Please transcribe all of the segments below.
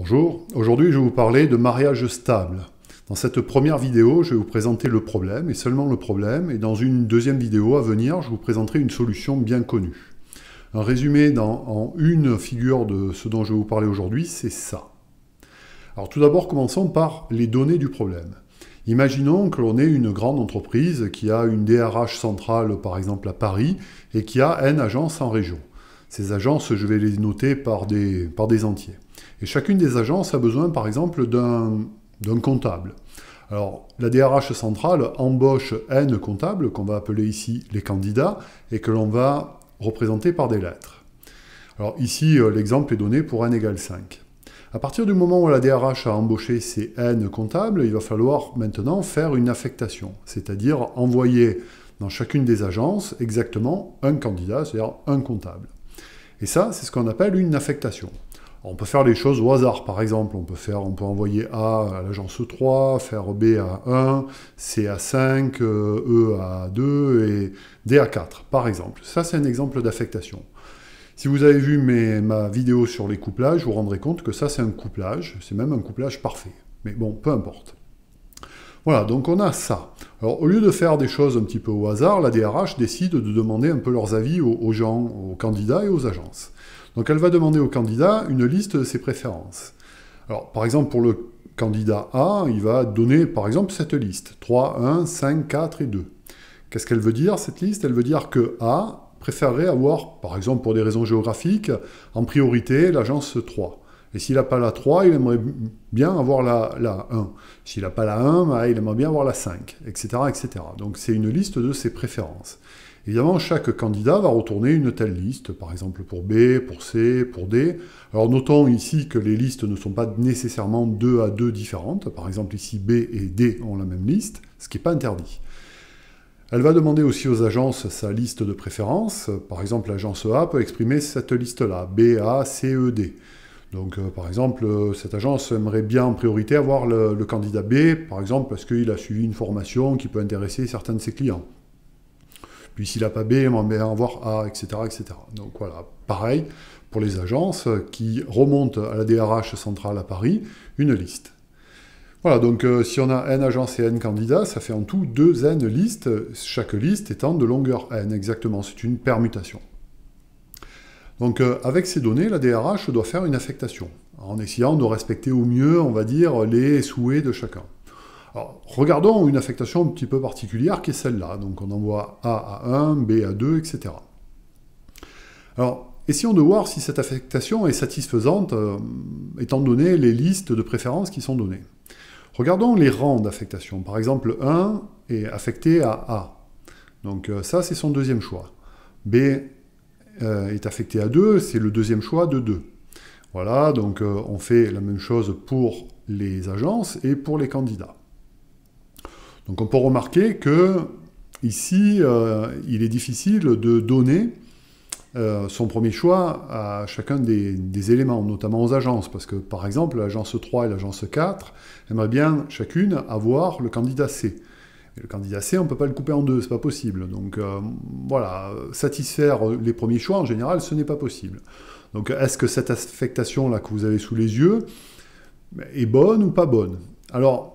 Bonjour, aujourd'hui je vais vous parler de mariage stable. Dans cette première vidéo, je vais vous présenter le problème, et seulement le problème, et dans une deuxième vidéo à venir, je vous présenterai une solution bien connue. Un résumé en une figure de ce dont je vais vous parler aujourd'hui, c'est ça. Alors tout d'abord, commençons par les données du problème. Imaginons que l'on ait une grande entreprise qui a une DRH centrale, par exemple à Paris, et qui a N agences en région. Ces agences, je vais les noter par des entiers. Et chacune des agences a besoin, par exemple, d'un comptable. Alors, la DRH centrale embauche N comptables, qu'on va appeler ici les candidats, et que l'on va représenter par des lettres. Alors ici, l'exemple est donné pour N égale 5. À partir du moment où la DRH a embauché ces N comptables, il va falloir maintenant faire une affectation, c'est-à-dire envoyer dans chacune des agences exactement un candidat, c'est-à-dire un comptable. Et ça, c'est ce qu'on appelle une affectation. On peut faire les choses au hasard, par exemple. On peut envoyer A à l'agence 3, faire B à 1, C à 5, E à 2 et D à 4, par exemple. Ça, c'est un exemple d'affectation. Si vous avez vu ma vidéo sur les couplages, vous vous rendrez compte que ça, c'est un couplage. C'est même un couplage parfait. Mais bon, peu importe. Voilà, donc on a ça. Alors, au lieu de faire des choses un petit peu au hasard, la DRH décide de demander un peu leurs avis aux gens, aux candidats et aux agences. Donc elle va demander au candidat une liste de ses préférences. Alors, par exemple, pour le candidat A, il va donner, par exemple, cette liste. 3, 1, 5, 4 et 2. Qu'est-ce qu'elle veut dire, cette liste? Elle veut dire que A préférerait avoir, par exemple, pour des raisons géographiques, en priorité l'agence 3. Et s'il n'a pas la 3, il aimerait bien avoir la 1. S'il n'a pas la 1, il aimerait bien avoir la 5, etc. etc. Donc c'est une liste de ses préférences. Évidemment, chaque candidat va retourner une telle liste, par exemple pour B, pour C, pour D. Alors notons ici que les listes ne sont pas nécessairement 2 à 2 différentes. Par exemple, ici B et D ont la même liste, ce qui n'est pas interdit. Elle va demander aussi aux agences sa liste de préférences. Par exemple, l'agence A peut exprimer cette liste-là, B, A, C, E, D. Donc, par exemple, cette agence aimerait bien en priorité avoir le candidat B, par exemple, parce qu'il a suivi une formation qui peut intéresser certains de ses clients. Puis s'il n'a pas B, il aimerait bien avoir A, etc., etc. Donc voilà, pareil pour les agences qui remontent à la DRH centrale à Paris, une liste. Voilà, donc si on a N agences et N candidats, ça fait en tout 2 N listes, chaque liste étant de longueur N, exactement, c'est une permutation. Donc avec ces données, la DRH doit faire une affectation, en essayant de respecter au mieux, on va dire, les souhaits de chacun. Alors, regardons une affectation un petit peu particulière qui est celle-là. Donc on envoie A à 1, B à 2, etc. Alors, essayons de voir si cette affectation est satisfaisante, étant donné les listes de préférences qui sont données. Regardons les rangs d'affectation. Par exemple, 1 est affecté à A. Donc ça, c'est son deuxième choix. B est affecté à 2, c'est le deuxième choix de 2. Voilà, donc on fait la même chose pour les agences et pour les candidats. Donc on peut remarquer que ici, il est difficile de donner son premier choix à chacun des éléments, notamment aux agences, parce que par exemple, l'agence 3 et l'agence 4 aimeraient bien chacune avoir le candidat C. Et le candidat C, on ne peut pas le couper en deux, c'est pas possible. Donc voilà, satisfaire les premiers choix, en général, ce n'est pas possible. Donc est-ce que cette affectation-là que vous avez sous les yeux est bonne ou pas bonne? Alors,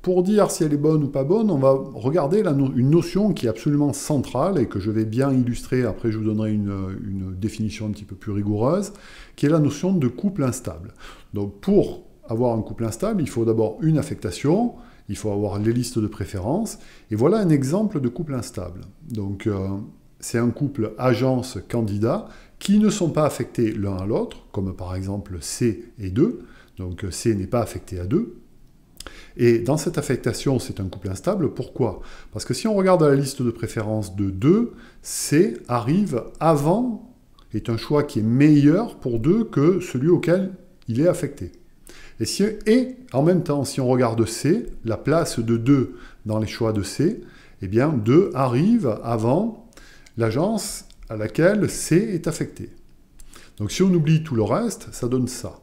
pour dire si elle est bonne ou pas bonne, on va regarder une notion qui est absolument centrale et que je vais bien illustrer, après je vous donnerai une définition un petit peu plus rigoureuse, qui est la notion de couple instable. Donc pour avoir un couple instable, il faut d'abord une affectation, il faut avoir les listes de préférences, et voilà un exemple de couple instable. Donc c'est un couple agence-candidat qui ne sont pas affectés l'un à l'autre, comme par exemple C et 2, donc C n'est pas affecté à 2, et dans cette affectation, c'est un couple instable. Pourquoi? Parce que si on regarde la liste de préférence de 2, C arrive avant, est un choix qui est meilleur pour 2 que celui auquel il est affecté. Et en même temps, si on regarde C, la place de 2 dans les choix de C, eh bien 2 arrive avant l'agence à laquelle C est affecté. Donc si on oublie tout le reste, ça donne ça.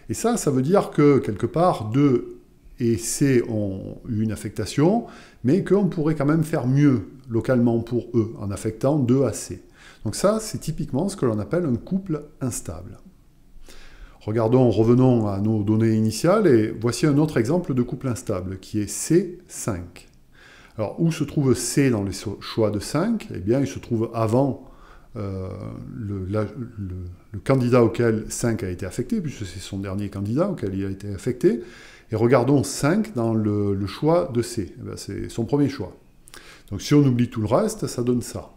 Et ça veut dire que quelque part, 2 et C ont eu une affectation, mais qu'on pourrait quand même faire mieux localement pour eux, en affectant 2 à C. Donc ça, c'est typiquement ce que l'on appelle un couple instable. Revenons à nos données initiales, et voici un autre exemple de couple instable, qui est C5. Alors, où se trouve C dans les choix de 5? Eh bien, il se trouve avant le candidat auquel 5 a été affecté, puisque c'est son dernier candidat auquel il a été affecté. Et regardons 5 dans le choix de C. Eh bien, c'est son premier choix. Donc, si on oublie tout le reste, ça donne ça.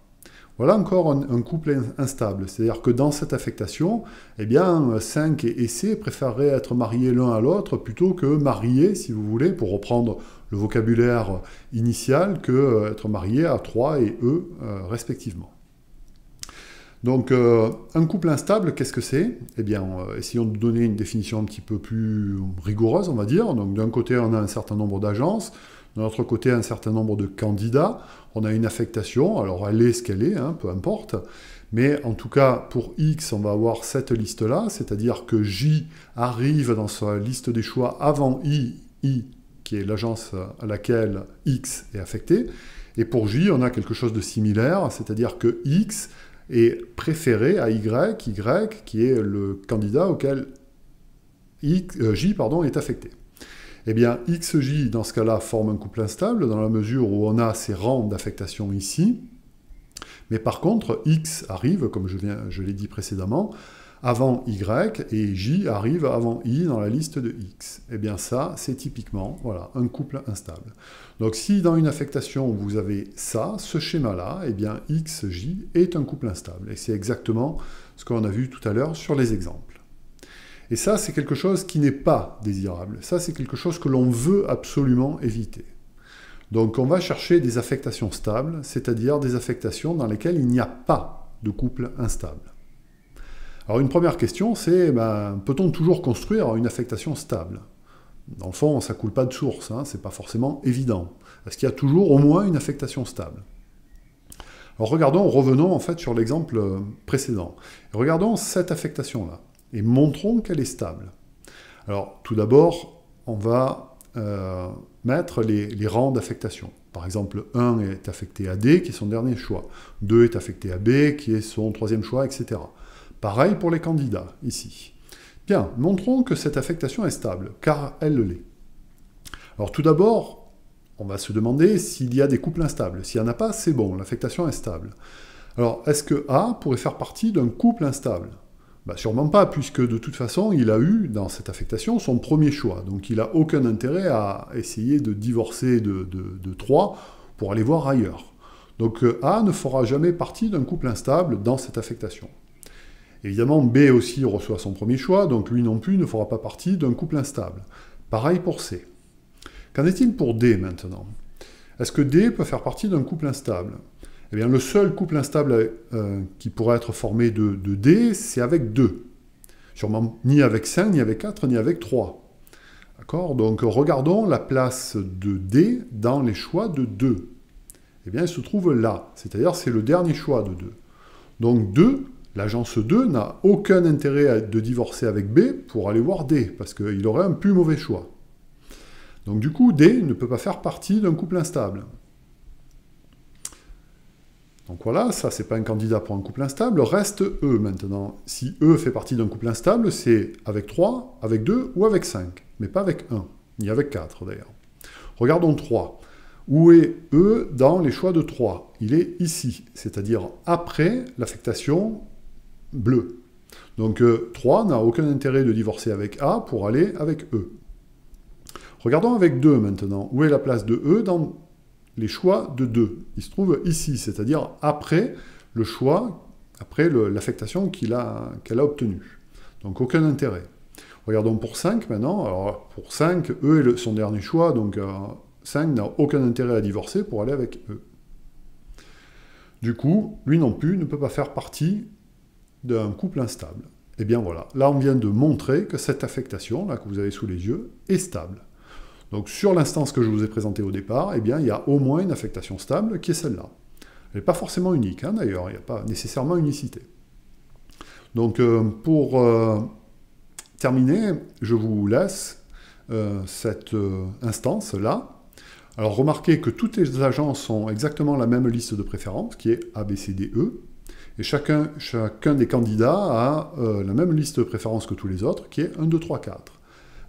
Voilà encore un couple instable, c'est-à-dire que dans cette affectation, eh bien, 5 et C préféreraient être mariés l'un à l'autre plutôt que mariés, si vous voulez, pour reprendre le vocabulaire initial, que être mariés à 3 et E respectivement. Donc, un couple instable, qu'est-ce que c'est? Eh bien, essayons de donner une définition un petit peu plus rigoureuse, on va dire. Donc, d'un côté, on a un certain nombre d'agences, de l'autre côté, un certain nombre de candidats. On a une affectation, alors elle est ce qu'elle est, hein, peu importe. Mais en tout cas, pour X, on va avoir cette liste-là, c'est-à-dire que J arrive dans sa liste des choix avant I, qui est l'agence à laquelle X est affecté. Et pour J, on a quelque chose de similaire, c'est-à-dire que X est préféré à Y, qui est le candidat auquel J est affecté. Eh bien, XJ, dans ce cas-là, forme un couple instable, dans la mesure où on a ces rangs d'affectation ici. Mais par contre, X arrive, comme je l'ai dit précédemment, avant Y, et J arrive avant I dans la liste de X. Eh bien ça, c'est typiquement voilà, un couple instable. Donc si dans une affectation, vous avez ça, ce schéma-là, eh bien XJ est un couple instable. Et c'est exactement ce qu'on a vu tout à l'heure sur les exemples. Et ça, c'est quelque chose qui n'est pas désirable. Ça, c'est quelque chose que l'on veut absolument éviter. Donc, on va chercher des affectations stables, c'est-à-dire des affectations dans lesquelles il n'y a pas de couple instable. Alors, une première question, c'est, peut-on toujours construire une affectation stable? Dans le fond, ça ne coule pas de source, hein, ce n'est pas forcément évident. Est-ce qu'il y a toujours au moins une affectation stable? Alors, revenons en fait sur l'exemple précédent. Regardons cette affectation-là. Et montrons qu'elle est stable. Alors, tout d'abord, on va mettre les rangs d'affectation. Par exemple, 1 est affecté à D, qui est son dernier choix. 2 est affecté à B, qui est son troisième choix, etc. Pareil pour les candidats, ici. Bien, montrons que cette affectation est stable, car elle l'est. Alors, tout d'abord, on va se demander s'il y a des couples instables. S'il n'y en a pas, c'est bon, l'affectation est stable. Alors, est-ce que A pourrait faire partie d'un couple instable? Sûrement pas, puisque de toute façon, il a eu, dans cette affectation, son premier choix. Donc il n'a aucun intérêt à essayer de divorcer de 3 pour aller voir ailleurs. Donc A ne fera jamais partie d'un couple instable dans cette affectation. Évidemment, B aussi reçoit son premier choix, donc lui non plus ne fera pas partie d'un couple instable. Pareil pour C. Qu'en est-il pour D maintenant? Est-ce que D peut faire partie d'un couple instable? Eh bien, le seul couple instable qui pourrait être formé de D, c'est avec 2. Sûrement ni avec 5, ni avec 4, ni avec 3. D'accord? Donc, regardons la place de D dans les choix de 2. Eh bien, elle se trouve là. C'est-à-dire, c'est le dernier choix de 2. Donc, 2, l'agence 2 n'a aucun intérêt de divorcer avec B pour aller voir D, parce qu'il aurait un plus mauvais choix. Donc, du coup, D ne peut pas faire partie d'un couple instable. Donc voilà, ça, c'est pas un candidat pour un couple instable. Reste E maintenant. Si E fait partie d'un couple instable, c'est avec 3, avec 2 ou avec 5. Mais pas avec 1, ni avec 4 d'ailleurs. Regardons 3. Où est E dans les choix de 3? Il est ici, c'est-à-dire après l'affectation bleue. Donc 3 n'a aucun intérêt de divorcer avec A pour aller avec E. Regardons avec 2 maintenant. Où est la place de E dans les choix de 2? Il se trouve ici, c'est-à-dire après le choix, après l'affectation qu'elle a obtenue. Donc aucun intérêt. Regardons pour 5 maintenant. Alors pour 5, E est son dernier choix, donc 5 n'a aucun intérêt à divorcer pour aller avec E. Du coup, lui non plus ne peut pas faire partie d'un couple instable. Et bien voilà, là on vient de montrer que cette affectation, là que vous avez sous les yeux, est stable. Donc sur l'instance que je vous ai présentée au départ, eh bien, il y a au moins une affectation stable qui est celle-là. Elle n'est pas forcément unique, hein, d'ailleurs, il n'y a pas nécessairement unicité. Donc pour terminer, je vous laisse cette instance-là. Alors remarquez que toutes les agences ont exactement la même liste de préférences, qui est A, B, C, D, E, Et chacun des candidats a la même liste de préférences que tous les autres, qui est 1, 2, 3, 4.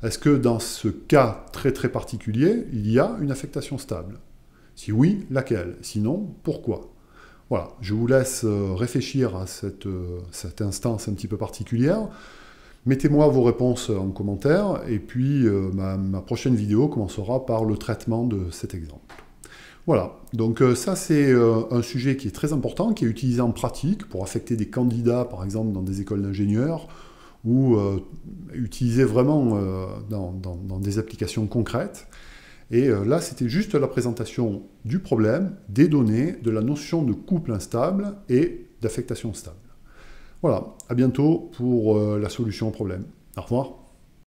Est-ce que dans ce cas très très particulier, il y a une affectation stable? Si oui, laquelle? Sinon, pourquoi? Voilà, je vous laisse réfléchir à cette instance un petit peu particulière. Mettez-moi vos réponses en commentaire, et puis ma prochaine vidéo commencera par le traitement de cet exemple. Voilà, donc ça c'est un sujet qui est très important, qui est utilisé en pratique pour affecter des candidats, par exemple, dans des écoles d'ingénieurs, ou utilisé vraiment dans des applications concrètes. Et là, c'était juste la présentation du problème, des données, de la notion de couple instable et d'affectation stable. Voilà, à bientôt pour la solution au problème. Au revoir.